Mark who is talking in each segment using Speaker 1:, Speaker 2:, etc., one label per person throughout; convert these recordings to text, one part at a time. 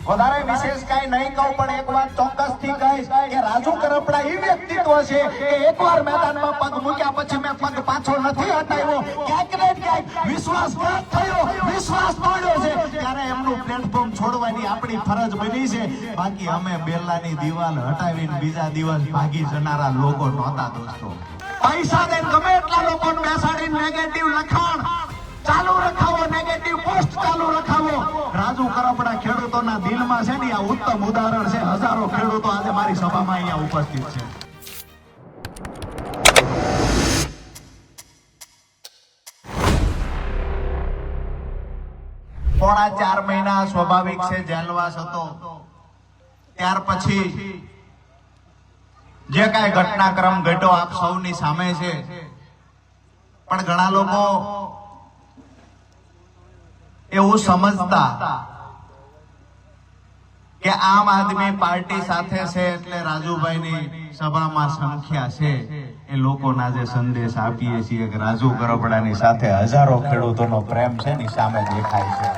Speaker 1: વધારે વિશેષ કાંઈ નહીં કહું, પણ એક વાત ચોક્કસથી કહીશ કે રાજુ કરપડા એ વ્યક્તિત્વ છે કે એકવાર મેદાનમાં પગ મૂક્યા પછી મેં પગ પાછો નથી હટાવ્યો. ક્યાંક ને ક્યાંક વિશ્વાસઘાત થયો, વિશ્વાસ તોડ્યો છે, ત્યારે એમનું પ્લેટફોર્મ છોડવાની આપણી ફરજ બની છે. બાકી અમે બેલાની દિવાલ હટાવીને બીજા દિવસ ભાગી જનારા લોકો નહોતા દોસ્તો. પૈસા દઈને ગમે એટલા લોકોને બેસાડીને નેગેટિવ લખાણ ચાલુ રખાવો, નેગેટિવ પોસ્ટ ચાલુ રખાવો. રાજુ કરપડા ખેડૂતોના દિલમાં છે ને આ ઉત્તમ ઉદાહરણ છે. હજારો ખેડૂતો આજે મારી સભામાં અહીંયા ઉપસ્થિત છે. 4.5 મહિના સ્વાભાવિક છે જેલવાસ હતો. ત્યાર પછી જે કાંઈ ઘટનાક્રમ ઘટ્યો આપ સૌની સામે છે. પણ ઘણા લોકો એવું સમજતા કે આમ આદમી પાર્ટી સાથે છે એટલે રાજુભાઈની સભામાં સંખ્યા છે. એ લોકોને આજે સંદેશ આપીએ છીએ કે રાજુ કરપડાની સાથે હજારો ખેડૂતોનો પ્રેમ છે ની સામે દેખાય છે.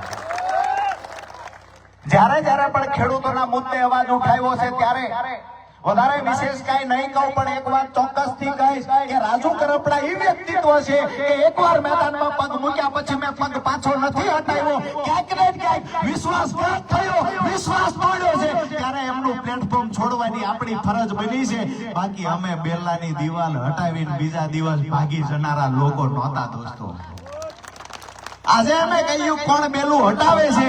Speaker 1: જ્યારે પણ ખેડૂતોના મુદ્દે અવાજ ઉઠાવ્યો છે ત્યારે વધારે વિશેષ કાંઈ નહીં કહું, પણ એક વાત ચોક્કસથી કહીશ કે રાજુ કરપડા એ વ્યક્તિત્વ છે કે એકવાર મેદાનમાં પગ મૂક્યા પછી મેં પગ પાછો નથી હટાવ્યો. ક્યાંક ને ક્યાંક વિશ્વાસઘાત થયો, વિશ્વાસ તોડ્યો છે, ત્યારે એમનું પ્લેટફોર્મ છોડવાની આપણી ફરજ બની છે. બાકી અમે બેલાની દિવાલ હટાવીને બીજા દિવસ ભાગી જનારા લોકો નહોતા દોસ્તો. આજે અમે કહ્યું કોણ બેલું હટાવે છે,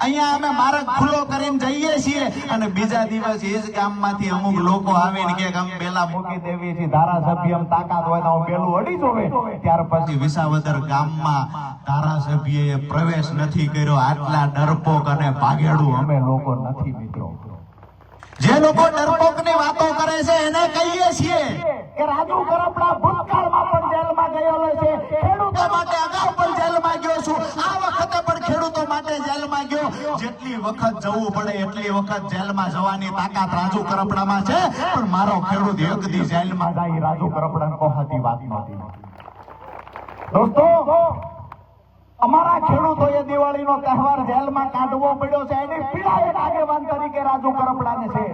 Speaker 1: અહીંયા અમે માર્ગ ખુલ્લો કરીને જઈએ છીએ અને બીજા દિવસ એ જ ગામમાંથી અમુક લોકો આવીને કે અમે બેલા મૂકી દેવી છે, ધારાસભ્ય તાકાત હોય તો બેલું અડી જોવે. ત્યાર પછી વિસાવદર ગામમાં ધારાસભ્યએ પ્રવેશ નથી કર્યો. આટલા ડરપોક અને ભાગેડું અમે લોકો નથી મિત્રો. જે લોકો ડરપોકની વાતો કરે છે એને કહીએ છીએ કે રાજુ કરપડા ભૂતકાળમાં પણ જેલમાં ગયેલો છે, ખેડૂતો માટે અગાઉ પણ જેલમાં ગયો છું, આ વખતે પણ ખેડૂતો માટે જેલમાં ગયો. જેટલી વખત જવું પડે એટલી વખત જેલમાં જવાની તાકાત રાજુ કરપડામાં છે. પણ મારો ખેડૂત એક દી જેલમાં જાય રાજુ કરપડા કોહાતી વાત નથી દોસ્તો. અમારા ખેડૂતોએ દિવાળીનો તહેવાર જેલમાં કાઢવો પડ્યો છે એની પીડા એક આગેવાન તરીકે રાજુ કરપડાને છે.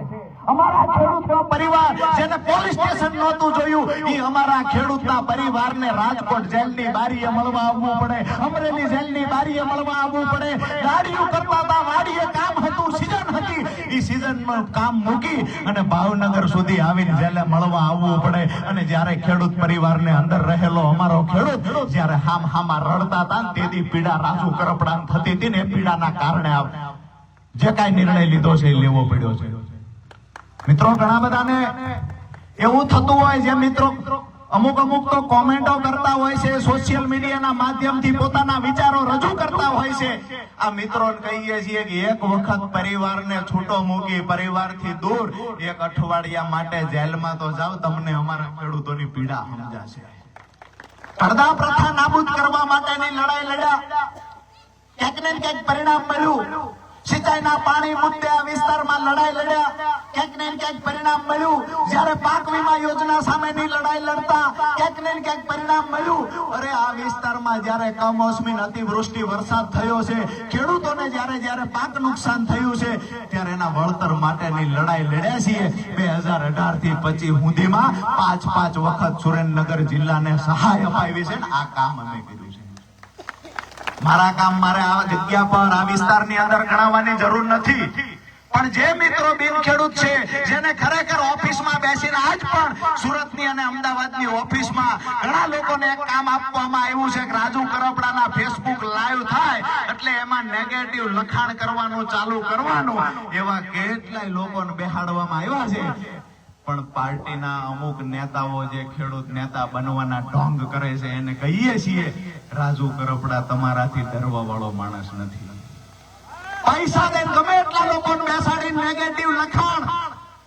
Speaker 1: અમારા ખેડૂતનો પરિવાર જેને પોલીસ સ્ટેશન નહોતું જોયું એ અમારા ખેડૂતના પરિવારને રાજકોટ જેલની બારીએ મળવા આવવું પડે, અમરેલી જેલની બારીએ મળવા આવવું પડે. ગાડીઓ કરતા હતા, વાડીએ કામ હતું, સીઝન હતી, એ સીઝનમાં કામ મૂકી અને ભાવનગર સુધી આવીને જેલે મળવા આવવું પડે. અને જ્યારે ખેડૂત પરિવારને અંદર રહેલો અમારો ખેડૂત જ્યારે હામાં રડતા હતા તેથી પીડા રાજુ કરપડાને થતી હતી ને એ પીડાના કારણે જે કાંઈ નિર્ણય લીધો છે એ લેવો પડ્યો છે. મિત્રો ઘણા બધાને એવું થતું હોય જે મિત્રો અમુક તો કોમેન્ટો કરતા હોય છે, સોશિયલ મીડિયાના માધ્યમથી પોતાના વિચારો રજૂ કરતા હોય છે. આ મિત્રોને કહીએ છીએ કે એક વખત પરિવારને છૂટો મૂકી પરિવારથી દૂર એક અઠવાડિયા માટે જેલમાં તો જાઓ, તમને અમારા ખેડૂતોની પીડા સમજાશે. પડદા પ્રથા નાબૂદ કરવા માટેની લડાઈ લડ્યા, ક્યાંક ને ક્યાંક પરિણામ મળ્યું. સિંચાઈના પાણી મુદ્દે આ વિસ્તારમાં લડાઈ લડ્યા, ક્યાંક ને ક્યાંક પરિણામ મળ્યું. જ્યારે પાક વીમા યોજના સામેની લડાઈ લડતા ક્યાંક ને ક્યાંક પરિણામ મળ્યું. અરે આ વિસ્તારમાં જ્યારે કમોસમી અતિવૃષ્ટિ વરસાદ થયો છે, ખેડૂતોને જ્યારે પાક નુકસાન થયું છે ત્યારે એના વળતર માટેની લડાઈ લડ્યા છીએ. 2018 થી 25 સુધીમાં 5 વખત સુરેન્દ્રનગર જિલ્લાને સહાય અપાવી છે. આ કામ અમે કર્યું છે. મારા કામ મારે આ જગ્યા પર આ વિસ્તારની અંદર ગણાવવાની જરૂર નથી. પણ જે મિત્રો બિન ખેડૂત છે જેને ખરેખર ઓફિસમાં બેસીને આજ પણ સુરતની અને અમદાવાદની ઓફિસમાં ઘણા લોકોને એક કામ આપવામાં આવ્યું છે કે રાજુ કરપડાના ફેસબુક લાઈવ થાય એટલે એમાં નેગેટિવ લખાણ કરવાનું ચાલુ કરવાનું. એવા કેટલાય લોકોને બેહાડવામાં આવ્યા છે. પણ પાર્ટીના અમુક નેતાઓ જે ખેડૂત નેતા બનવાના ઢોંગ કરે છે એને કહીએ છીએ રાજુ કરપડા તમારાથી ડરવા વાળો માણસ નથી. પૈસા દઈને ગમે એટલા લોકોને બેસાડીને નેગેટિવ લખાણ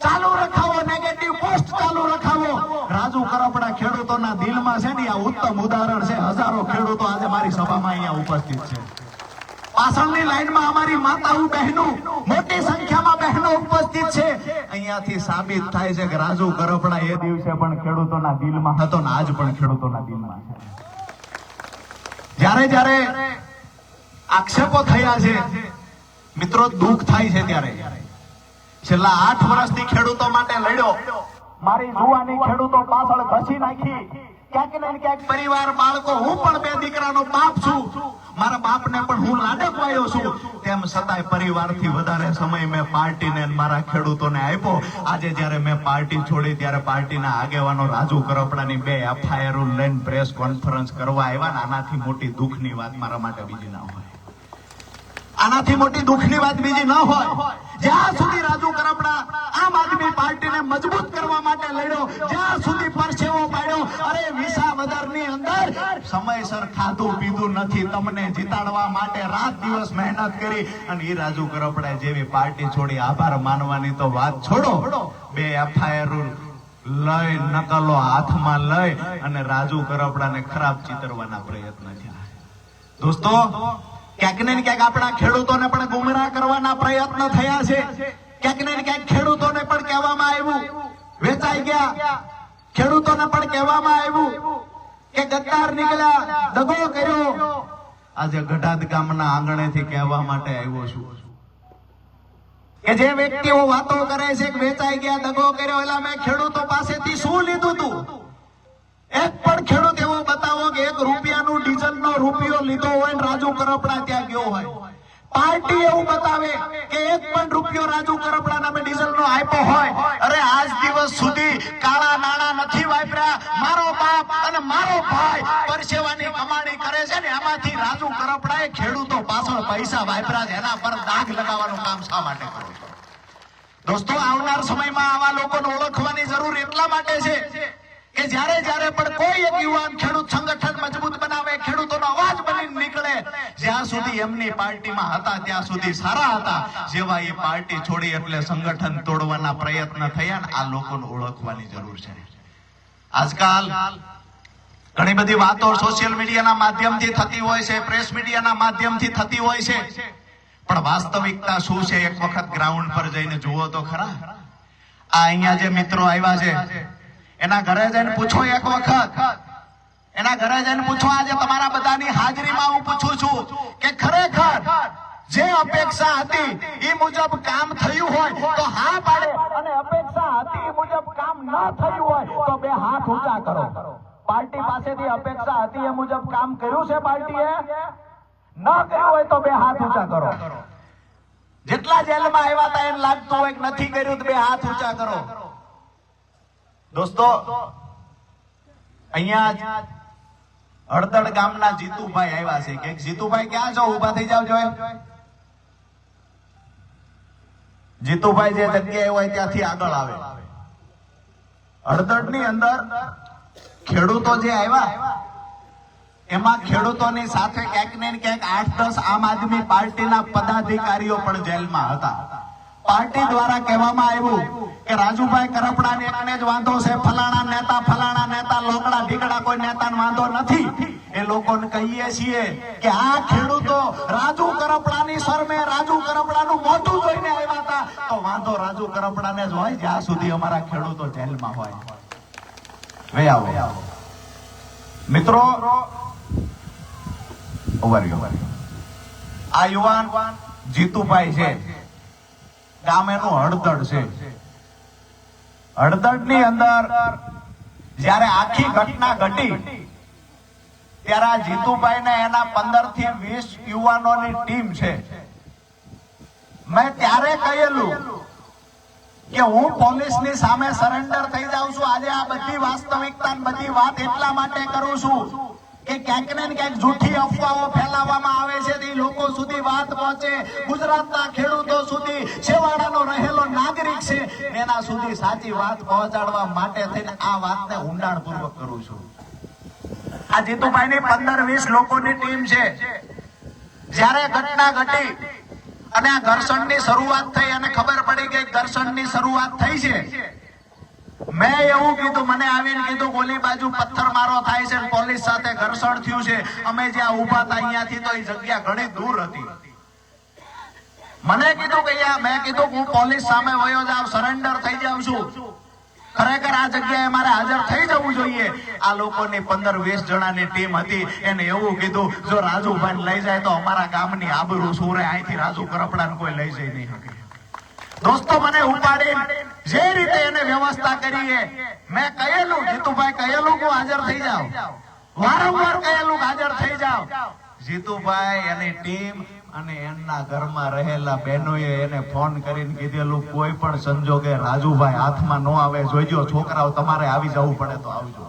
Speaker 1: ચાલુ રખાવો, નેગેટિવ પોસ્ટ ચાલુ રખાવો. રાજુ કરપડા ખેડૂતોના દિલમાં છે ને આ ઉત્તમ ઉદાહરણ છે. હજારો ખેડૂતો આજે મારી સભામાં અહીંયા ઉપસ્થિત છે. પાછળની લાઈનમાં અમારી માતાઓ બહેનો મોટી સંખ્યામાં બહેનો ઉપસ્થિત છે. અહીંયાથી સાબિત થાય છે કે રાજુ કરપડા એ દિવસે પણ ખેડૂતોના દિલમાં હતો ને આજ પણ ખેડૂતોના દિલમાં છે. જ્યારે આક્ષેપો થયા છે મિત્રો દુઃખ થાય છે ત્યારે છેલ્લા 8 વર્ષથી ખેડૂતો માટે લડ્યો, મારી જુવાની ખેડૂતો પાછળ ઘસી નાખી, ક્યાંક ને ક્યાંક પરિવાર બાળકો, હું પણ 2 દીકરાનો બાપ છું, મારા બાપને પણ હું લાડક વાયો છું, તેમ છતાંય પરિવારથી વધારે સમય મેં પાર્ટીને મારા ખેડૂતોને આપ્યો. આજે જ્યારે મેં પાર્ટી છોડી ત્યારે પાર્ટીના આગેવાનો રાજુ કરપડાની 2 એફઆઈઆર લઈને પ્રેસ કોન્ફરન્સ કરવા આવ્યા ને આનાથી મોટી દુઃખની વાત મારા માટે બીજી ના હોય. આનાથી મોટી દુઃખની વાત બીજી ન હોય. જ્યાં સુધી રાજુ કરપડા આમ આદમી પાર્ટીને મજબૂત કરવા માટે લડ્યો, જ્યાં સુધી પરસેવો પાડ્યો, અરે વિસાવદરની અંદર સમયસર ખાધું પીધું નથી, તમને જીતાડવા માટે રાત દિવસ મહેનત કરી અને એ રાજુ કરપડા જેવી પાર્ટી છોડી આભાર માનવાની તો વાત છોડો, 2 એફઆઈઆર લઈ નકલો હાથમાં લઈ અને રાજુ કરપડાને ખરાબ ચિતરવાના પ્રયત્ન થયા. દોસ્તો, ક્યાંક ને ક્યાંક આપણા ખેડૂતોને પણ ગુમરાહ કરવાના પ્રયત્ન થયા છે. ક્યાંક ને ક્યાંક ખેડૂતોને પણ કહેવામાં આવ્યું વેચાઈ ગયા, ખેડૂતોને પણ કહેવામાં આવ્યું કે ગદ્દાર નીકળ્યા, દગો કર્યો. આજે ગઢાદ ગામના આંગણેથી કહેવા માટે આવ્યો છું કે જે વ્યક્તિઓ વાતો કરે છે કે વેચાઈ ગયા, દગો કર્યો, એટલે મેં ખેડૂતો પાસેથી શું લીધું તું? એક પણ ખેડૂત એવો બતાવો કે 1 રૂપિયાનું ડીઝલનો રૂપિયો લીધો હોય ને રાજુ કરપડા ત્યાં ગયો હોય. પાર્ટી એવું બતાવે કે 1 પણ રૂપિયો રાજુ કરપડાને અમે ડીઝલનો આપ્યો હોય. અરે આજ દિવસ સુધી કાળા નાણાં નથી વાપર્યા. મારો બાપ અને મારો ભાઈ પરસેવાની કમાણી કરે છે ને એમાંથી રાજુ કરપડાએ ખેડૂતો પાછળ પૈસા વાપર્યા છે. એના પર દાગ લગાવવાનું કામ શા માટે કરો છો? દોસ્તો, આવનાર સમયમાં આવા લોકોને ઓળખવાની જરૂર એટલા માટે છે કે જ્યારે જ્યારે પણ કોઈ એક યુવાન ખેડૂત સંગઠન મજબૂત બનાવે, ખેડૂતોનો અવાજ બનીને નીકળે, જ્યાં સુધી એમની પાર્ટીમાં હતા ત્યાં સુધી સારા હતા, જેવા એ પાર્ટી છોડી એટલે સંગઠન તોડવાના પ્રયત્ન થયા ને આ લોકોને ઓળખવાની જરૂર છે. આજકાલ ઘણી બધી વાતો સોશિયલ મીડિયાના માધ્યમથી થતી હોય છે, પ્રેસ મીડિયાના માધ્યમથી થતી હોય છે, પણ વાસ્તવિકતા શું છે એક વખત ગ્રાઉન્ડ પર જઈને જુઓ તો ખરા. આ અહીંયા જે મિત્રો આવ્યા છે એના ઘરે જઈને પૂછો, એક વખત એના ઘરે જઈને પૂછો. આજે તમારા બધાની હાજરીમાં હું પૂછું છું કે ખરેખર જે અપેક્ષા હતી એ મુજબ કામ થયું હોય તો હા પાડે, અને અપેક્ષા હતી એ મુજબ કામ ન થયું હોય તો 2 હાથ ઊંચા કરો. પાર્ટી પાસેથી અપેક્ષા હતી એ મુજબ કામ કર્યું છે પાર્ટીએ? ન કર્યું હોય તો 2 હાથ ઊંચા કરો. જેટલા જેલમાં આવ્યા હતા એને લાગતું હોય કે નથી કર્યું તો 2 હાથ ઊંચા કરો. દોસ્તો, અહીંયા હળદળ ગામના જીતુભાઈ આવ્યા છે કે જીતુભાઈ ક્યાં છો? ઉભા થઈ જાવ જોઈએ. જીતુભાઈ જે જગ્યાએ હોય ત્યાંથી આગળ આવે. હળદળની અંદર ખેડૂતો જે આવ્યા એમાં ખેડૂતોની સાથે ક્યાંક ને ક્યાંક 8-10 આમ આદમી પાર્ટીના પદાધિકારીઓ પણ જેલમાં હતા. પાર્ટી દ્વારા કહેવામાં આવ્યું કે રાજુભાઈ કરપડાને એકને જ વાંધો છે, ફલાણા નેતા લોકડા ઢીકડા કોઈ નેતાને વાંધો નથી. એ લોકોને કહીએ છીએ કે આ ખેડૂતો રાજુ કરપડાની શરમે રાજુ કરપડાનું મોઢું જોઈને આવ્યા હતા તો વાંધો રાજુ કરપડાને જ હોય જ્યાં સુધી અમારા ખેડૂતો જેલમાં હોય. વે આવો મિત્રો, આ યુવાન જીતુભાઈ છે, ગામ એનું હળદળ છે. હળદળની અંદર જ્યારે આખી ઘટના ઘટી ત્યારે આ જીતુભાઈ ને એના 15 થી 20 યુવાનોની ટીમ છે. મેં ત્યારે કહેલું કે હું પોલીસની સામે સરેન્ડર થઈ જાઉં છું. આજે આ બધી વાસ્તવિકતા બધી વાત એટલા માટે કરું છું કે ક્યાંક ને ક્યાંક જૂઠી અફવાઓ ફેલાવવામાં આવે છે તે લોકો સુધી વાત પહોંચે, ગુજરાતના ખેડૂતો સુધી, છેવાડાનો રહેલો નાગરિક છે એના સુધી સાચી વાત પહોંચાડવા માટે થઈને આ વાતને ઊંડાણપૂર્વક કરું છું. આ જીતુભાઈની 15-20 લોકોની ટીમ છે. જ્યારે ઘટના ઘટી અને આ ઘર્ષણની શરૂઆત થઈ અને ખબર પડી કે ઘર્ષણની શરૂઆત થઈ છે, મેં એવું કીધું, મને આવીને કીધું ગોલી બાજુ પથ્થરમારો થાય છે, પોલીસ સાથે ઘર્ષણ થયું છે. અમે જ્યાં ઉભા હતા અહીંયાથી તો એ જગ્યા ઘણી દૂર હતી. મને કીધું કે મેં કીધું હું પોલીસ સામે વયો જાઉં, સરેન્ડર થઈ જાઉં છું. ખરેખર આ જગ્યાએ મારે હાજર થઈ જવું જોઈએ. આ લોકોની 15-20 જણાની ટીમ હતી. એને એવું કીધું, જો રાજુભાઈ લઈ જાય તો અમારા ગામની આબરૂ સુરે, અહીંથી રાજુ કરપડાને કોઈ લઈ જઈ નહીં શકે. દોસ્તો, મને ઉપાડી જે રીતે એને વ્યવસ્થા કરી, મેં કહેલું, જીતુભાઈ કહેલું કે હાજર થઈ જાવ, વારંવાર કહેલું હાજર થઈ જાવ. જીતુભાઈ એની ટીમ અને એમના ઘરમાં રહેલા બહેનોએ એને ફોન કરીને કીધેલું, કોઈ પણ સંજોગે રાજુભાઈ હાથમાં ન આવે, જોઈજો છોકરાઓ તમારે આવી જવું પડે તો આવજો.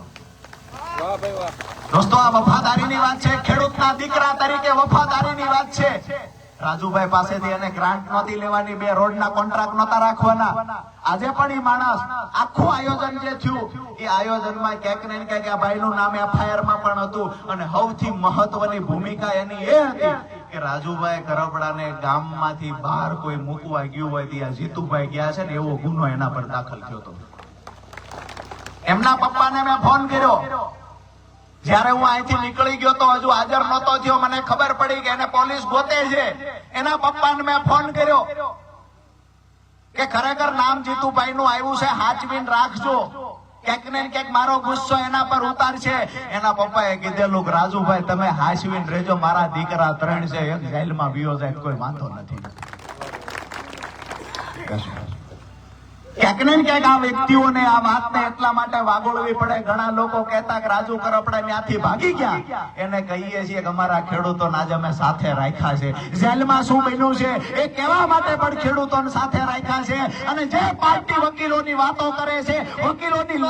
Speaker 1: દોસ્તો, આ વફાદારીની વાત છે, ખેડૂતના દીકરા તરીકે વફાદારીની વાત છે. રાજુભાઈ પાસેથી એને ગ્રાન્ટ નહોતી લેવાની, 2 રોડના કોન્ટ્રાક્ટ નહોતા રાખવાના. આજે પણ એ માણસ આખું આયોજન જે થયું એ આયોજનમાં ક્યાંક ને ક્યાંક આ ભાઈનું નામ FIR માં પણ હતું. અને સૌથી મહત્વની ભૂમિકા એની એ હતી કે રાજુભાઈ કરપડાને ગામમાંથી બહાર કોઈ મૂકવા ગયું હોય ત્યાં જીતુભાઈ ગયા છે ને એવો ગુનો એના પર દાખલ થયો હતો. એમના પપ્પાને મેં ફોન કર્યો, જયારે હું અહીંથી નીકળી ગયો તો હજુ હાજર નહોતો થયો, મને ખબર પડી કે એને પોલીસ ગોતે છે. એના પપ્પાને મેં ફોન કર્યો કે ખરેખર નામ જીતુભાઈ નું આવ્યું છે, હાચવીને રાખજો, ક્યાંક ને ક્યાંક મારો ગુસ્સો એના પર ઉતારશે. એના પપ્પાએ કીધેલું, રાજુભાઈ તમે હાચવીને રહેજો, મારા દીકરા 3 છે, એક જેલમાં વિયો જાય કોઈ વાંધો નથી. ક્યાંક ને ક્યાંક આ વ્યક્તિઓને આ વાતને એટલા માટે વાગોળવી પડે. ઘણા લોકો કહેતા કે રાજુ કરપડા ત્યાંથી ભાગી ગયા. એને કહીએ છીએ કે અમારા ખેડૂતોને આજે અમે સાથે રાખ્યા છે. જેલમાં શું બન્યું છે એ કહેવા માટે પણ ખેડૂતોને સાથે રાખ્યા છે. અને જે પાર્ટી વકીલોની વાતો કરે છે, વકીલોની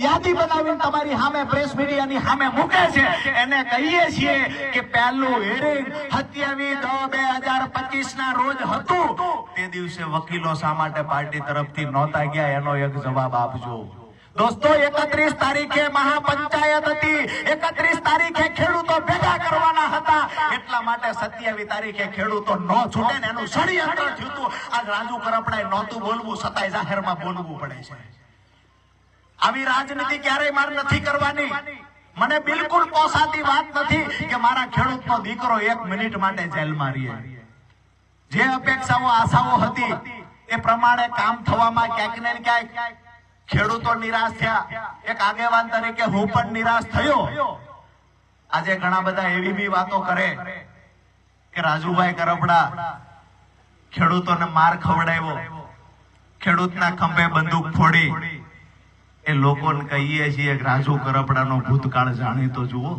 Speaker 1: યાદી બનાવીને તમારી સામે પ્રેસ મીડિયાની સામે મૂકે છે, એને કહીએ છીએ કે પહેલું હિયરિંગ 27/10/2025 ના રોજ હતું. તે દિવસે વકીલો શા માટે પાર્ટી તરફથી નહોતા ગયા, એનો એક જવાબ આપજો. દોસ્તો, 31 તારીખે મહાપંચાયત હતી, 31 તારીખે ખેડૂતો ભેગા કરવાના હતા. એટલા માટે 27 તારીખે ખેડૂતો ન છૂટે ને એનું ષડયંત્ર થયું હતું. આજ રાજુ કરપડાએ નહોતું બોલવું છતાંય જાહેરમાં બોલવું પડે છે. આવી રાજનીતિ ક્યારેય મારે નથી કરવાની. મને બિલકુલ પોસાતી વાત નથી કે મારા ખેડૂતનો દીકરો 1 મિનિટ માટે જેલમાં રહે. જે અપેક્ષાઓ આશાઓ હતી એ પ્રમાણે કામ થવામાં ક્યાંક ને ક્યાંક ખેડૂતો નિરાશ થયા. એક આગેવાન તરીકે હું પણ નિરાશ થયો. આજે ઘણા બધા એવી બી વાતો કરે કે રાજુભાઈ કરપડા ખેડૂતોને માર ખવડાવ્યો, ખેડૂતના ખંભે બંદૂક ફોડી. એ લોકોને કહીએ છીએ કે રાજુ કરપડાનો ભૂતકાળ જાણીતો જુઓ.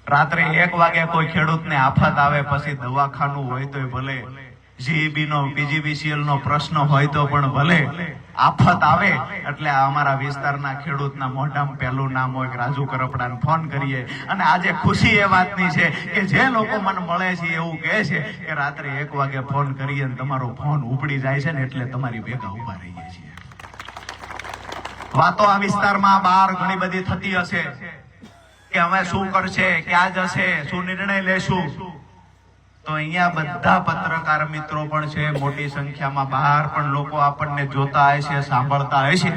Speaker 1: રાત્રે 1 વાગે કોઈ ખેડૂતને આફત આવે, પછી દવાખાનું હોય તો ભલે, GEB નો PGBCL નો પ્રશ્ન હોય તો પણ ભલે, આફત આવે એટલે અમારા વિસ્તારના ખેડૂતના મોઢામાં પહેલું નામ હોય કે રાજુ કરપડાને ફોન કરીએ. અને આજે ખુશી એ વાતની છે કે જે લોકો મને મળે છે એવું કહે છે કે રાત્રે 1 વાગે ફોન કરીએ અને તમારો ફોન ઉપડી જાય છે ને એટલે તમારી ભેગા ઉભા રહીએ છીએ. વાતો આ વિસ્તારમાં બહાર ઘણી બધી થતી હશે કે હવે શું કરશે, ક્યાં જશે, શું નિર્ણય લેશું. તો અહીંયા બધા પત્રકાર મિત્રો પણ છે, મોટી સંખ્યામાં બહાર પણ લોકો આપણને જોતા હશે, સાંભળતા હશે.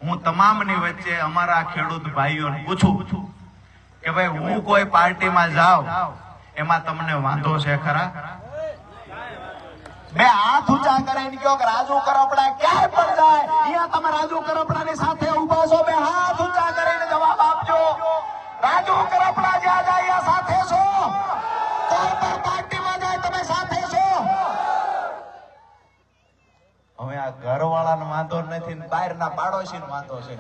Speaker 1: હું તમામની વચ્ચે અમારા ખેડૂત ભાઈઓને પૂછું કે ભાઈ, હું કોઈ પાર્ટીમાં જાઉં એમાં તમને વાંધો છે ખરા? 2 હાથ ઊંચા કરીને કહો કે રાજુ કરપડા ક્યાંય પણ જાય અહીંયા તમે રાજુ કરપડાની સાથે ઉભા છો. 2 હાથ ઊંચા કરીને જવાબ આપજો. રાજુ કરપડા જ્યાં જાય સાથે છો, કોઈ પણ પાર્ટીમાં જાય તમે સાથે છો. હવે આ ઘરવાળાનો વાંધો નથી ને બહારના પાડોશીનો વાંધો છે.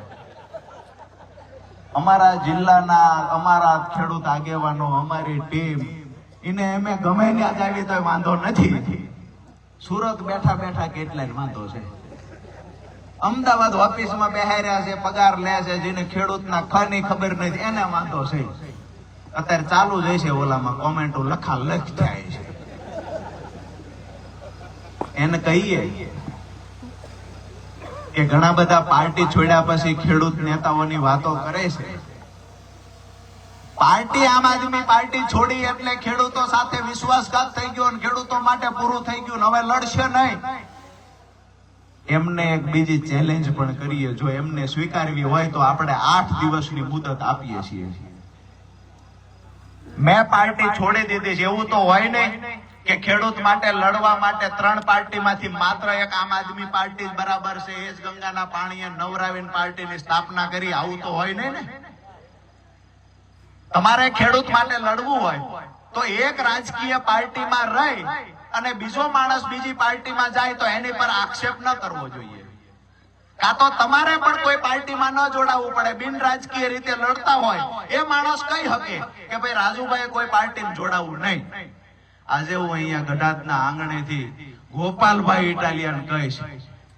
Speaker 1: અમારા જિલ્લાના અમારા ખેડૂત આગેવાનો, અમારી ટીમ, એને અમે ગમે ત્યાં જાવી તો વાંધો નથી. સુરત બેઠા બેઠા કેટલાય વાંધો છે. અમદાવાદ ઓફિસમાં બેહાર્યા છે, પગાર લે છે, જેને ખેડૂતના ખાની ખબર નથી એને વાંધો છે. અત્યારે ચાલુ જ છે, ઓલામાં કોમેન્ટો લખ થાય છે. એને કહીએ કે ઘણા બધા પાર્ટી છોડ્યા પછી ખેડૂત નેતાઓની વાતો કરે છે. પાર્ટી આમ આદમી પાર્ટી છોડી એટલે ખેડૂતો સાથે વિશ્વાસઘાત થઈ ગયો અને ખેડૂતો માટે પૂરું થઈ ગયું. હવે લડશે નહીં. એમને એક બીજી ચેલેન્જ પણ કરીએ. જો એમને સ્વીકારવી હોય તો આપણે 8 દિવસની મુદત આપીએ છીએ. મેં પાર્ટી છોડી દીધી છે એવું તો હોય નહીં કે ખેડૂત માટે લડવા માટે 3 પાર્ટીમાંથી માત્ર એક આમ આદમી પાર્ટી જ બરાબર છે, એ જ ગંગાના પાણીએ નવરાવીને પાર્ટીની સ્થાપના કરી, આવું તો હોય નહીં ને. તમારે ખેડૂત માટે લડવું હોય તો એક રાજકીય પાર્ટીમાં રહી અને બીજો માણસ બીજી પાર્ટીમાં જાય તો એની પર આક્ષેપ ન કરવો જોઈએ. કાં તો તમારે પણ કોઈ પાર્ટીમાં ન જોડાવવું પડે. બિન રાજકીય રીતે લડતા હોય એ માણસ કહી શકે કે ભાઈ રાજુભાઈ કોઈ પાર્ટીમાં જોડાવવું નહીં. આજે હું અહીંયા ગઢાતના આંગણેથી ગોપાલભાઈ ઇટાલિયન કહીશ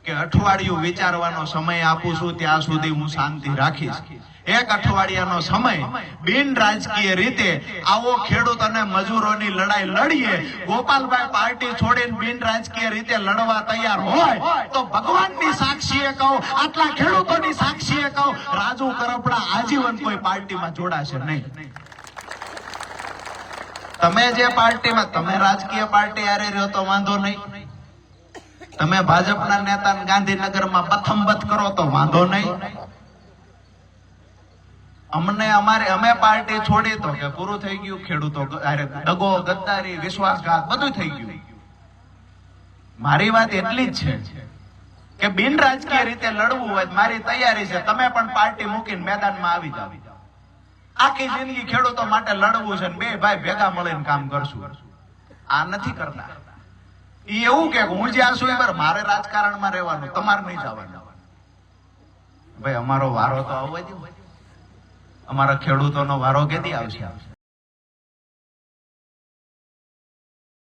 Speaker 1: કે અઠવાડિયું વિચારવાનો સમય આપું છું, ત્યાં સુધી હું શાંતિ રાખીશ. એક અઠવાડિયાનો સમય બિન રાજકીય રીતે આવો ખેડૂત અને મજૂરોની લડાઈ લડીએ. ગોપાલભાઈ પાર્ટી છોડીને બિન રાજકીય રીતે લડવા તૈયાર હોય તો ભગવાનની સાક્ષીએ કહું, આટલા ખેડૂતોની સાક્ષીએ કહું, રાજુ કરપડા આજીવન કોઈ પાર્ટીમાં જોડાશે નહીં. તમે જે પાર્ટીમાં, તમે રાજકીય પાર્ટી હારે રહ્યો તો વાંધો નહીં, તમે ભાજપના નેતાને ગાંધીનગરમાં બથમબથ કરો તો વાંધો નહીં. અમે પાર્ટી છોડી તો કે પૂરું થઈ ગયું, ખેડૂતો દગો, ગદ્દારી, વિશ્વાસઘાત બધું થઈ ગયું. મારી વાત એટલી જ છે કે બિન રાજકીય રીતે લડવું હોય મારી તૈયારી છે. તમે પણ પાર્ટી મૂકીને મેદાનમાં આવી જાવ. આખી જિંદગી ખેડૂતો માટે લડવું છે, બે ભાઈ ભેગા મળીને કામ કરશું. આ નથી કરતા. ઈ એવું કે હું જ્યાં છું મારે રાજકારણમાં રહેવાનું, તમારે નહીં જવાનું. ભાઈ અમારો વારો તો આવવા દો. અમારા ખેડૂતોનો વારો કેદી આવશે?